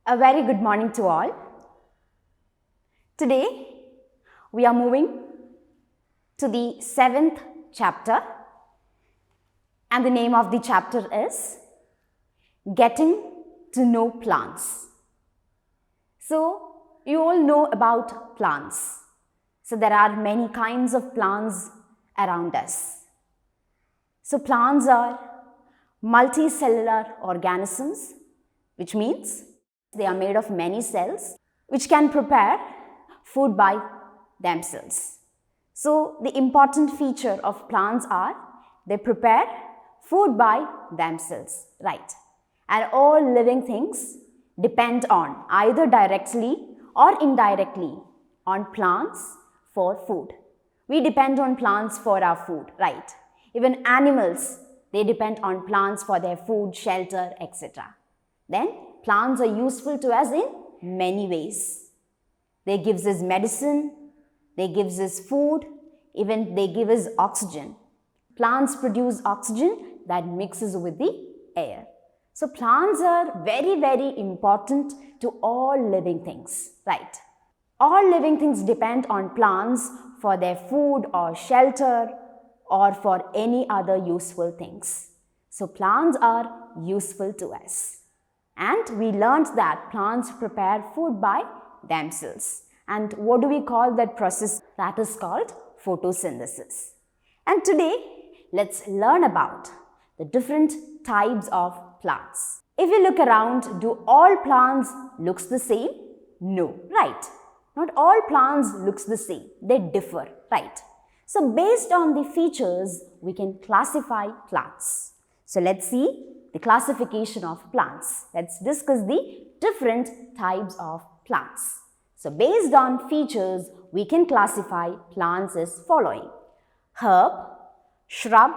A very good morning to all. Today we are moving to the 7th chapter, and the name of the chapter is Getting to Know Plants. So you all know about plants. So there are many kinds of plants around us. So plants are multicellular organisms, which means they are made of many cells which can prepare food by themselves. So the important feature of plants are they prepare food by themselves, right? And all living things depend on either directly or indirectly on plants for food. We depend on plants for our food, right? Even animals, they depend on plants for their food, shelter, etc. Then plants are useful to us in many ways. They give us medicine, they give us food, even they give us oxygen. Plants produce oxygen that mixes with the air. So plants are very, very important to all living things, right? All living things depend on plants for their food or shelter or for any other useful things. So plants are useful to us. And we learned that plants prepare food by themselves. And what do we call that process? That is called photosynthesis. And today, let's learn about the different types of plants. If we look around, do all plants look the same? No, right? Not all plants look the same. They differ, right? So based on the features, we can classify plants. So let's see the classification of plants. Let's discuss the different types of plants. So based on features, we can classify plants as following: herb, shrub,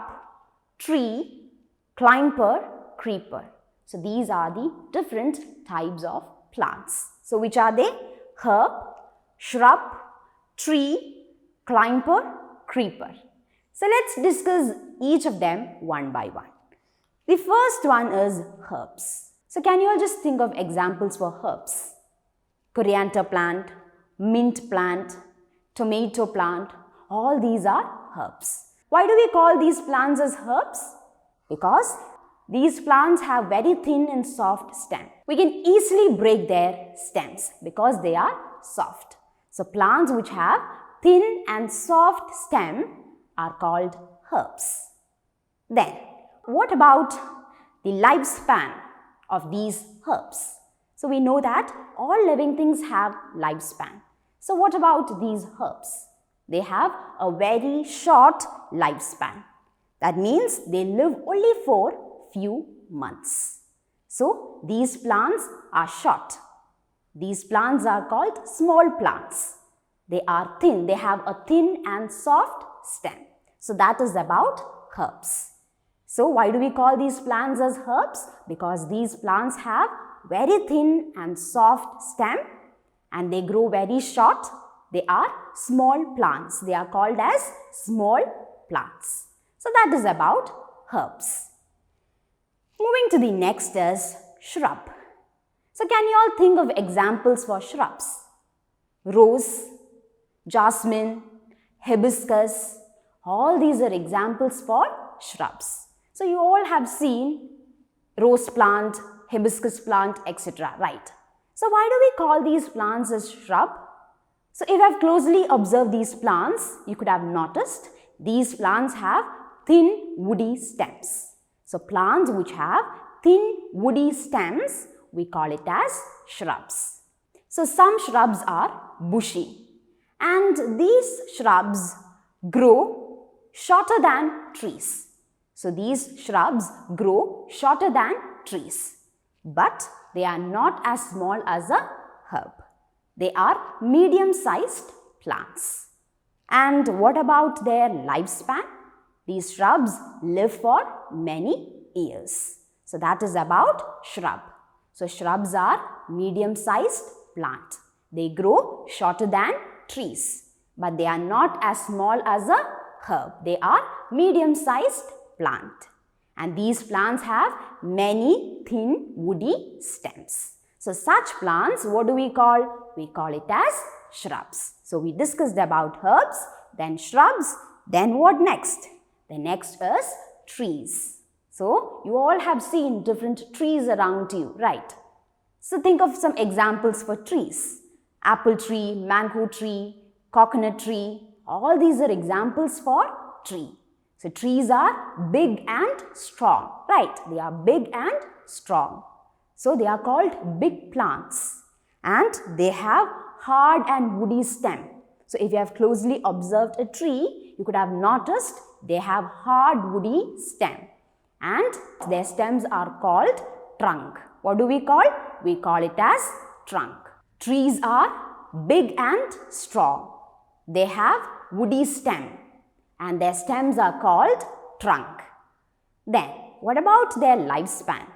tree, climber, creeper. So these are the different types of plants. So which are they? Herb, shrub, tree, climber, creeper. So let's discuss each of them one by one. The first one is herbs. So can you all just think of examples for herbs? Coriander plant, mint plant, tomato plant, all these are herbs. Why do we call these plants as herbs? Because these plants have very thin and soft stem. We can easily break their stems because they are soft. So plants which have thin and soft stem are called herbs. Then, what about the lifespan of these herbs? So we know that all living things have lifespan. So what about these herbs? They have a very short lifespan. That means they live only for few months. So these plants are short. These plants are called small plants. They are thin. They have a thin and soft stem. So that is about herbs. So why do we call these plants as herbs? Because these plants have very thin and soft stem and they grow very short. They are small plants. They are called as small plants. So that is about herbs. Moving to the next is shrub. So can you all think of examples for shrubs? Rose, jasmine, hibiscus, all these are examples for shrubs. So you all have seen rose plant, hibiscus plant, etc. right? So why do we call these plants as shrub? So if you have closely observed these plants, you could have noticed these plants have thin woody stems. So plants which have thin woody stems, we call it as shrubs. So some shrubs are bushy and these shrubs grow shorter than trees. So these shrubs grow shorter than trees, but they are not as small as a herb. They are medium-sized plants. And what about their lifespan? These shrubs live for many years. So that is about shrub. So shrubs are medium-sized plant. They grow shorter than trees, but they are not as small as a herb. They are medium-sized plant. And these plants have many thin woody stems. So such plants, what do we call? We call it as shrubs. So we discussed about herbs, then shrubs, then what next? The next is trees. So you all have seen different trees around you, right? So think of some examples for trees. Apple tree, mango tree, coconut tree, all these are examples for tree. So trees are big and strong, right? They are big and strong. So they are called big plants and they have hard and woody stem. So if you have closely observed a tree, you could have noticed they have hard woody stem and their stems are called trunk. What do we call? We call it as trunk. Trees are big and strong. They have woody stem and their stems are called trunk. Then what about their lifespan?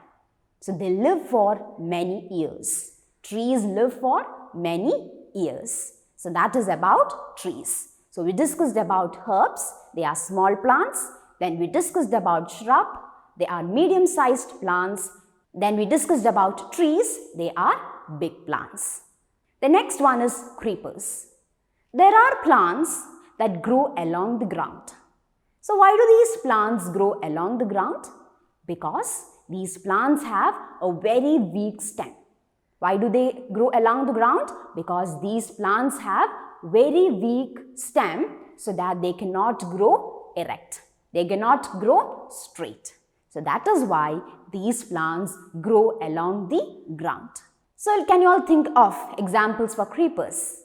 So they live for many years. Trees live for many years. So that is about trees. So we discussed about herbs. They are small plants. Then we discussed about shrub. They are medium-sized plants. Then we discussed about trees. They are big plants. The next one is creepers. There are plants that grow along the ground. So why do these plants grow along the ground? Because these plants have a very weak stem. Why do they grow along the ground? Because these plants have very weak stem so that they cannot grow erect. They cannot grow straight. So that is why these plants grow along the ground. So can you all think of examples for creepers?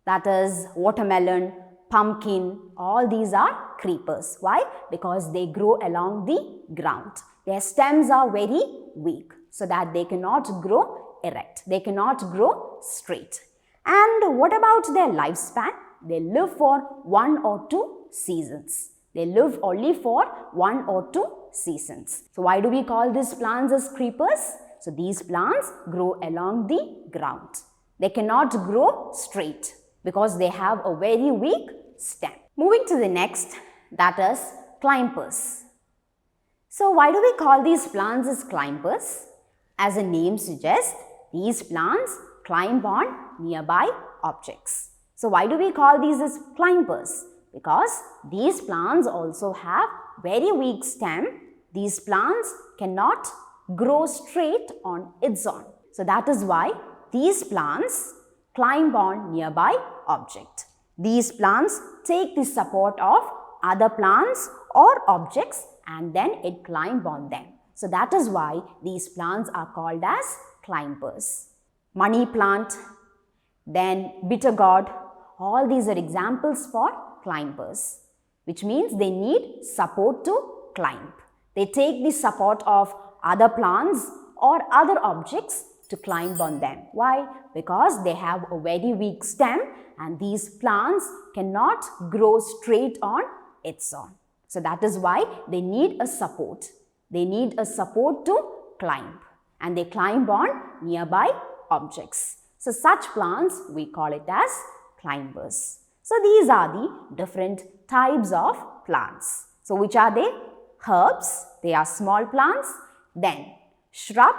That is watermelon, pumpkin, all these are creepers. Why? Because they grow along the ground. Their stems are very weak so that they cannot grow erect. They cannot grow straight. And what about their lifespan? They live for 1 or 2 seasons. They live only for 1 or 2 seasons. So why do we call these plants as creepers? So these plants grow along the ground. They cannot grow straight because they have a very weak stem. Moving to the next, that is climbers. So why do we call these plants as climbers? As the name suggests, these plants climb on nearby objects. So why do we call these as climbers? Because these plants also have very weak stem. These plants cannot grow straight on its own. So that is why these plants climb on nearby object. These plants take the support of other plants or objects and then it climb on them. So that is why these plants are called as climbers. Money plant, then bitter gourd, all these are examples for climbers, which means they need support to climb. They take the support of other plants or other objects to climb on them. Why? Because they have a very weak stem and these plants cannot grow straight on its own. So that is why they need a support. They need a support to climb and they climb on nearby objects. So such plants we call it as climbers. So these are the different types of plants. So which are they? Herbs, they are small plants. Then shrub,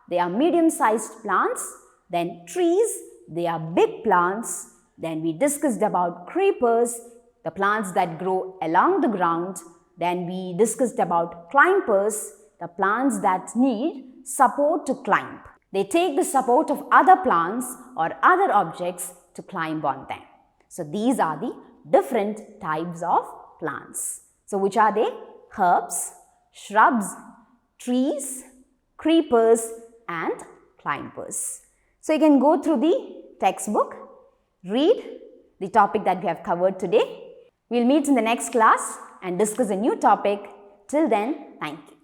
they are medium-sized plants. Then trees, they are big plants. Then we discussed about creepers, the plants that grow along the ground. Then we discussed about climbers, the plants that need support to climb. They take the support of other plants or other objects to climb on them. So these are the different types of plants. So which are they? Herbs, shrubs, trees, creepers and climbers. So you can go through the textbook, read the topic that we have covered today. We'll meet in the next class and discuss a new topic. Till then, thank you.